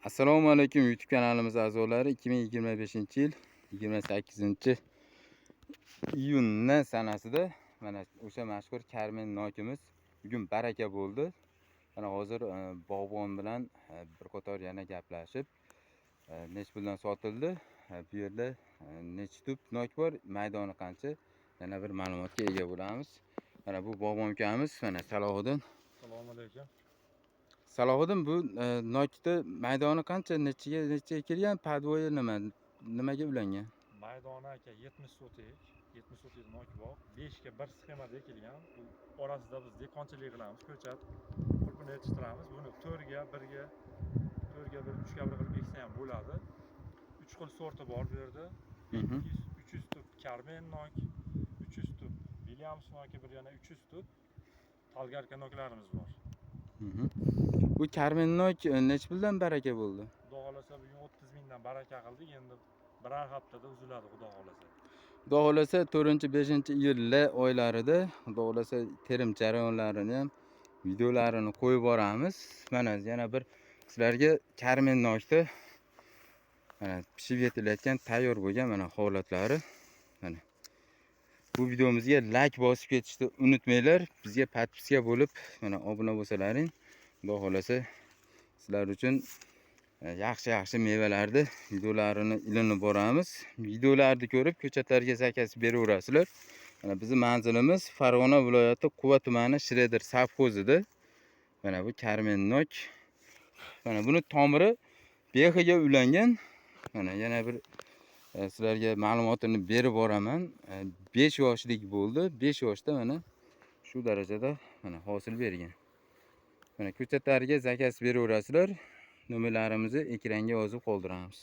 Assalomu alaykum YouTube kanalimiz a'zolari. 2025-yil 28-iyun sanasida mana o'sha mashhur Karmen nokimiz bugun baraka bo'ldi. Mana hozir bog'bon bilan bir qator yana gaplashib, nech puldan sotildi, bu yerda nech tup nok bor, maydoni qancha, yana bir ma'lumotga ega bo'lamiz. Mana bu bog'bon ukamiz, mana Salohiddin. Assalomu alaykum. Salohiddin, bu nokda maydoni qancha, necha kelgan, podvoyi nimaga ulangan? Maydoni aka 70 sotik nok bor. 5 ga 1 sxemada ekilgan. Bu orasida biz dekonchilik qilamiz, ko'chat qurpini yetishtiramiz. Buni 4 ga 1 ga 4 ga 1, 3 ga 1 qilib eksa ham bo'ladi. 3 xil sorti bor bu yerda. 300 tup Karmen nok, 300 tup Williams noki, bir yana 300 tup Talgarka noklarimiz bor. Bu Karmen nok nech puldan baraka bo'ldi? Xudo xolasa bugun 30 mingdan baraka qildik. Endi birar haftada uziladi xudo xolasa. Xudo xolasa 4-5-iyul oylarida xudo xolasa terim jarayonlarini ham videolarini qo'yib boramiz. Mana yana bir sizlarga Karmen nokda mana pishib yetilayotgan tayyor bo'lgan mana holatlari. Mana bu videomizga like bosib ketishni unutmanglar. Bizga podpiska bo'lib, mana obuna bo'lsalaring, xudo xolasa sizlar uchun yaxshi mevalarni videolarini ilinib boramiz. Videolarni ko'rib ko'chatlarga zakaz beraverasizlar. Mana bizning manzilimiz Farg'ona viloyati Quva tumani Shredder savxozida. Mana bu Karmen nok. Mana buni tomiri behiga ulangan. Mana yana bir sizlarga ma'lumotini berib boraman. 5 yoshlik bo'ldi. 5 yoshda mana shu darajada mana hosil bergan. Mana ko'chatlarga zakaz beraverasizlar. Nomerlarimizni ekranga yozib qoldiramiz.